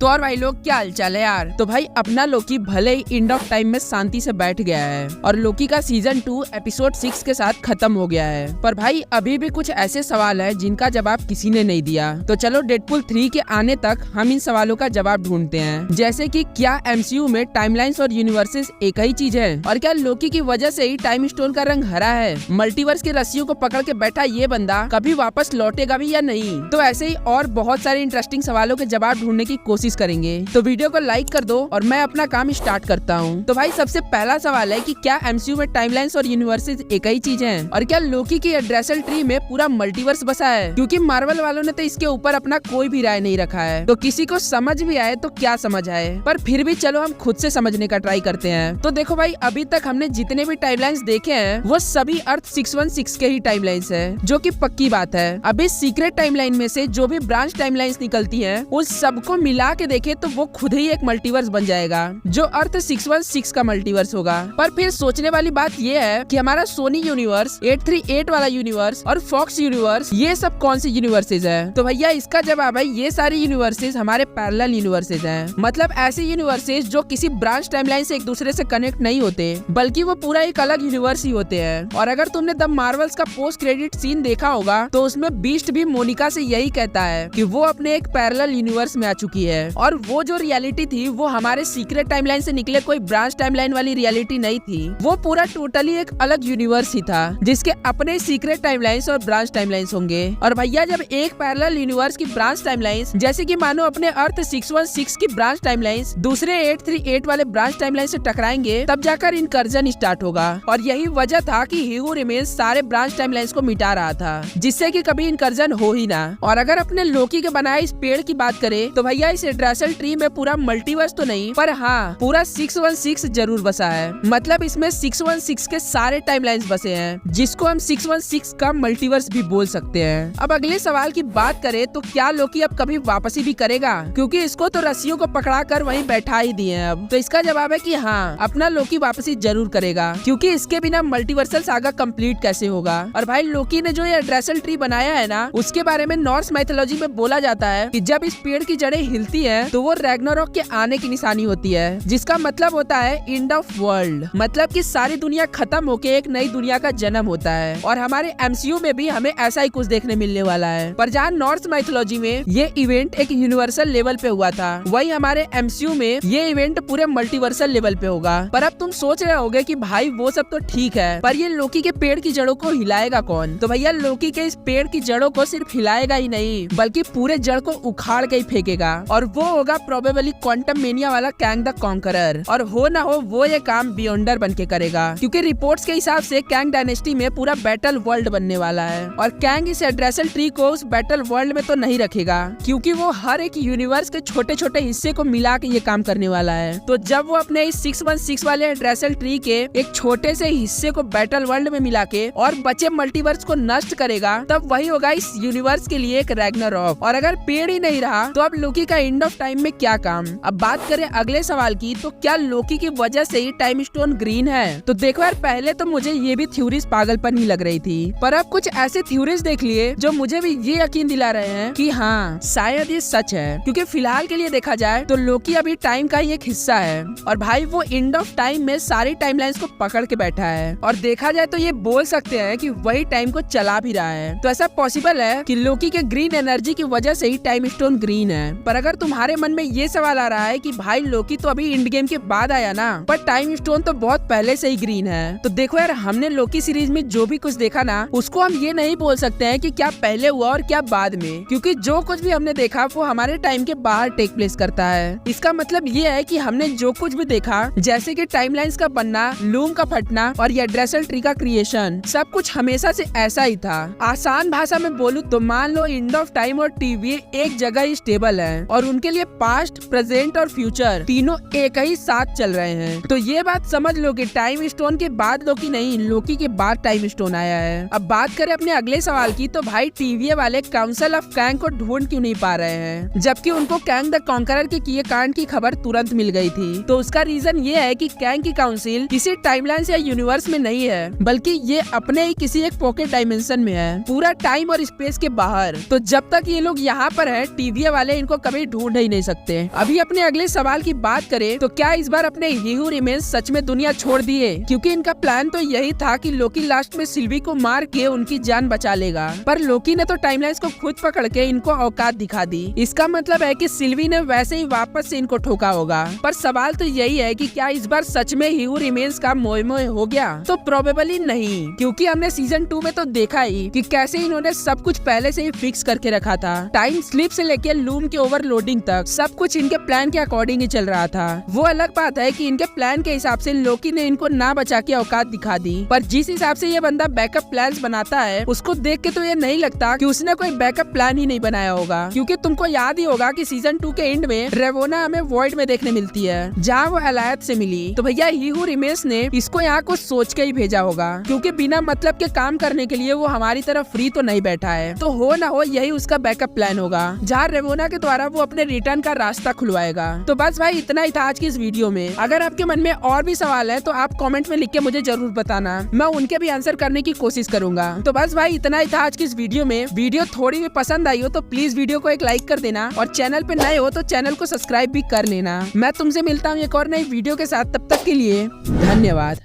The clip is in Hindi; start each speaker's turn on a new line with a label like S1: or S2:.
S1: तो और भाई लोग क्या हालचाल है यार। तो भाई अपना लोकी भले ही एंड ऑफ टाइम में शांति से बैठ गया है और लोकी का सीजन 2 एपिसोड 6 के साथ खत्म हो गया है, पर भाई अभी भी कुछ ऐसे सवाल है जिनका जवाब किसी ने नहीं दिया। तो चलो डेडपूल 3 के आने तक हम इन सवालों का जवाब ढूंढते हैं, जैसे कि क्या एमसीयू में टाइमलाइंस और यूनिवर्सेस एक ही चीज है, और क्या लोकी की वजह से ही टाइम स्टोन का रंग हरा है, मल्टीवर्स की रस्सियों को पकड़ के बैठा ये बंदा कभी वापस लौटेगा भी या नहीं। तो ऐसे ही और बहुत सारे इंटरेस्टिंग सवालों के जवाब ढूंढने की कोशिश करेंगे। तो वीडियो को लाइक कर दो और मैं अपना काम स्टार्ट करता हूँ। तो भाई सबसे पहला सवाल है कि क्या एमसीयू में टाइमलाइंस और यूनिवर्सेस एक ही चीज है, और क्या लोकी की एड्रेसल ट्री में पूरा मल्टीवर्स बसा है, क्योंकि मार्वल वालों ने तो इसके ऊपर अपना कोई भी राय नहीं रखा है। तो किसी को समझ भी आए तो क्या समझ आए, पर फिर भी चलो हम खुद से समझने का ट्राई करते हैं। तो देखो भाई अभी तक हमने जितने भी टाइमलाइंस देखे हैं वो सभी अर्थ 616 के ही टाइमलाइंस है, जो कि पक्की बात है। अभी सीक्रेट टाइमलाइन में से जो भी ब्रांच टाइमलाइंस निकलती है उन सबको मिला के देखे तो वो खुद ही एक मल्टीवर्स बन जाएगा, जो अर्थ 616 का मल्टीवर्स होगा। पर फिर सोचने वाली बात ये है कि हमारा सोनी यूनिवर्स, 838 वाला यूनिवर्स और फॉक्स यूनिवर्स, ये सब कौन से यूनिवर्सेस है? तो भैया इसका जवाब है ये सारे यूनिवर्सेस हमारे पैरेलल यूनिवर्सेस हैं, मतलब ऐसे यूनिवर्सेस जो किसी ब्रांच टाइमलाइन से एक दूसरे से कनेक्ट नहीं होते, बल्कि वो पूरा एक अलग यूनिवर्स ही होते हैं। और अगर तुमने द मार्वल्स का पोस्ट क्रेडिट सीन देखा होगा तो उसमें बीस्ट भी मोनिका से यही कहता है कि वो अपने एक पैरेलल यूनिवर्स में आ चुकी है, और वो जो रियलिटी थी वो हमारे सीक्रेट टाइमलाइन से निकले कोई ब्रांच टाइमलाइन वाली रियलिटी नहीं थी, वो पूरा टोटली एक अलग यूनिवर्स ही था जिसके अपने सीक्रेट टाइमलाइंस और ब्रांच टाइमलाइंस होंगे। और भैया जब एक पैरेलल यूनिवर्स की ब्रांच टाइमलाइंस, जैसे कि मानो अपने अर्थ 616 की ब्रांच टाइमलाइंस दूसरे 838 वाले ब्रांच टाइमलाइन से टकराएंगे, तब जाकर इनकर्जन स्टार्ट होगा। और यही वजह था कि ही हू रिमेन्स सारे ब्रांच टाइमलाइंस को मिटा रहा था, जिससे कि कभी इनकर्जन हो ही ना। और अगर अपने लोकी के बनाए इस पेड़ की बात करें तो भैया इस एड्रेसल ट्री में पूरा मल्टीवर्स तो नहीं, पर हाँ पूरा 616 जरूर बसा है। मतलब इसमें 616 के सारे टाइमलाइंस बसे हैं, जिसको हम 616 का मल्टीवर्स भी बोल सकते हैं। अब अगले सवाल की बात करें तो क्या लोकी अब कभी वापसी भी करेगा, क्योंकि इसको तो रस्सियों को पकड़ा कर वहीं बैठा ही दिए हैं। अब तो इसका जवाब है कि हाँ, अपना लोकी वापसी जरूर करेगा, क्योंकि इसके बिना मल्टीवर्सल सागा कंप्लीट कैसे होगा। और भाई लोकी ने जो ये एड्रेसल ट्री बनाया है ना, उसके बारे में नॉर्स माइथोलॉजी में बोला जाता है कि जब इस पेड़ की जड़ें हिलती हैं तो वो रैग्नारोक के आने की निशानी होती है, जिसका मतलब होता है एंड ऑफ वर्ल्ड, मतलब कि सारी दुनिया खत्म होके एक नई दुनिया का जन्म होता है। और हमारे एमसीयू में भी हमें ऐसा ही कुछ देखने मिलने वाला है। पर जहाँ नॉर्स माइथोलॉजी में ये इवेंट एक यूनिवर्सल लेवल पे हुआ था, वही हमारे एमसीयू में ये इवेंट पूरे मल्टीवर्सल लेवल पे होगा। पर अब तुम सोच रहे होगे कि भाई वो सब तो ठीक है, पर ये लोकी के पेड़ की जड़ों को हिलाएगा कौन? तो भैया लोकी के इस पेड़ की जड़ों को सिर्फ हिलाएगा ही नहीं, बल्कि पूरे जड़ को उखाड़ के ही फेंकेगा, और वो होगा प्रोबेबली क्वांटम मेनिया वाला कैंग द कॉन्करर। और हो ना हो वो ये काम बियॉन्डर बन के करेगा, क्योंकि रिपोर्ट्स के हिसाब से कैंग डायनेस्टी में पूरा बैटल वर्ल्ड बनने वाला है। और कैंग इस एड्रेसल ट्री को उस बैटल वर्ल्ड में तो नहीं रखेगा, क्योंकि वो हर एक यूनिवर्स के छोटे छोटे हिस्से को मिला के ये काम करने वाला है। तो जब वो अपने इस 616 वाले एड्रेसल ट्री के एक छोटे से हिस्से को बैटल वर्ल्ड में मिला के और बचे मल्टीवर्स को नष्ट करेगा, तब वही होगा इस यूनिवर्स के लिए एक रैग्नारोक। और अगर पेड़ ही नहीं रहा तो अब लोकी का एंड ऑफ टाइम में क्या काम? अब बात करें अगले सवाल की, तो क्या लोकी की वजह से ही टाइम स्टोन ग्रीन है? तो देखो यार, पहले तो मुझे ये भी थ्योरीज पागलपन ही लग रही थी, पर अब कुछ ऐसे थ्योरीज देख लिए जो मुझे भी ये यकीन दिला रहे हैं कि हाँ शायद ये सच है। क्योंकि फिलहाल के लिए देखा जाए तो लोकी अभी टाइम का ही एक हिस्सा है, और भाई वो एंड ऑफ टाइम में सारी टाइमलाइंस को पकड़ के बैठा है, और देखा जाए तो ये बोल सकते हैं कि वही टाइम को चला भी रहा है। तो ऐसा पॉसिबल है कि लोकी के ग्रीन एनर्जी की वजह से ही टाइम स्टोन ग्रीन है। पर अगर तुम्हारे मन में ये सवाल आ रहा है कि भाई लोकी तो अभी एंड गेम के बाद आया ना, पर टाइम स्टोन तो बहुत पहले से ही ग्रीन है, तो देखो यार हमने लोकी सीरीज में जो भी कुछ देखा ना, उसको हम ये नहीं बोल सकते हैं कि क्या पहले हुआ और क्या बाद में, क्योंकि जो कुछ भी हमने देखा वो हमारे टाइम के बाहर टेक प्लेस करता है। इसका मतलब ये है कि हमने जो कुछ भी देखा, जैसे कि टाइमलाइंस का बनना, लूम का फटना और ये एड्रेसल ट्री का क्रिएशन, सब कुछ हमेशा से ऐसा ही था। आसान भाषा में बोलूं तो मान लो एंड ऑफ टाइम और टीवी एक जगह ही स्टेबल है, और उनके लिए पास्ट, प्रेजेंट और फ्यूचर तीनों एक ही साथ चल रहे हैं। तो ये बात समझ लो कि टाइम स्टोन के बाद लोकी नहीं, लोकी के बाद टाइम स्टोन आया है। अब बात करें अपने अगले सवाल की, तो भाई टीवी वाले काउंसिल ऑफ कैंग को ढूंढ क्यों नहीं पा रहे हैं, जबकि उनको कैंग द कॉन्करर के किए कांड की खबर तुरंत मिल गई थी? तो उसका रीजन ये है कि कैंग की काउंसिल किसी टाइमलाइन या यूनिवर्स में नहीं है, बल्कि ये अपने ही किसी एक पॉकेट डायमेंशन में है, पूरा टाइम और स्पेस के बाहर। तो जब तक ये लोग यहाँ पर है, टीवी वाले इनको कभी ढूंढ ढूंढ ही नहीं सकते। अभी अपने अगले सवाल की बात करें तो क्या इस बार अपने ही हू रिमेन्स सच में दुनिया छोड़ दिए, क्योंकि इनका प्लान तो यही था कि लोकी लास्ट में सिल्वी को मार के उनकी जान बचा लेगा, पर लोकी ने तो टाइमलाइंस को खुद पकड़ के इनको औकात दिखा दी। इसका मतलब है कि सिल्वी ने वैसे ही वापस से इनको ठोका होगा। पर सवाल तो यही है कि क्या इस बार सच में ही हू रिमेन्स का मोह हो गया? तो प्रोबेबली नहीं, क्योंकि हमने सीजन 2 में तो देखा ही कि कैसे इन्होंने सब कुछ पहले से ही फिक्स करके रखा था। टाइम स्लिप से लेकर लूम के ओवरलोडिंग तक सब कुछ इनके प्लान के अकॉर्डिंग ही चल रहा था। वो अलग बात है कि इनके प्लान के हिसाब से लोकी ने इनको ना बचा के औकात दिखा दी, पर जिस हिसाब से ये बंदा बैकअप प्लान्स बनाता है उसको देख के तो ये नहीं लगता कि उसने कोई बैकअप प्लान ही नहीं बनाया होगा। क्योंकि तुमको याद ही होगा कि सीजन 2 के एंड में रेवोना हमें वॉइड में देखने मिलती है, जहाँ वो एलायत से मिली। तो भैया ही हू रिमेन्स ने इसको यहाँ कुछ सोच के ही भेजा होगा, क्योंकि बिना मतलब के काम करने के लिए वो हमारी तरफ फ्री तो नहीं बैठा है। तो हो ना हो यही उसका बैकअप प्लान होगा, जहाँ रेवोना के द्वारा वो अपने रिटर्न का रास्ता खुलवाएगा। तो बस भाई इतना ही था आज की इस वीडियो में। अगर आपके मन में और भी सवाल है तो आप कमेंट में लिख के मुझे जरूर बताना, मैं उनके भी आंसर करने की कोशिश करूंगा। तो बस भाई इतना ही था आज की इस वीडियो में। वीडियो थोड़ी भी पसंद आई हो तो प्लीज वीडियो को एक लाइक कर देना, और चैनल पे नए हो तो चैनल को सब्सक्राइब भी कर लेना। मैं तुमसे मिलता हूँ एक और नई वीडियो के साथ, तब तक के लिए धन्यवाद।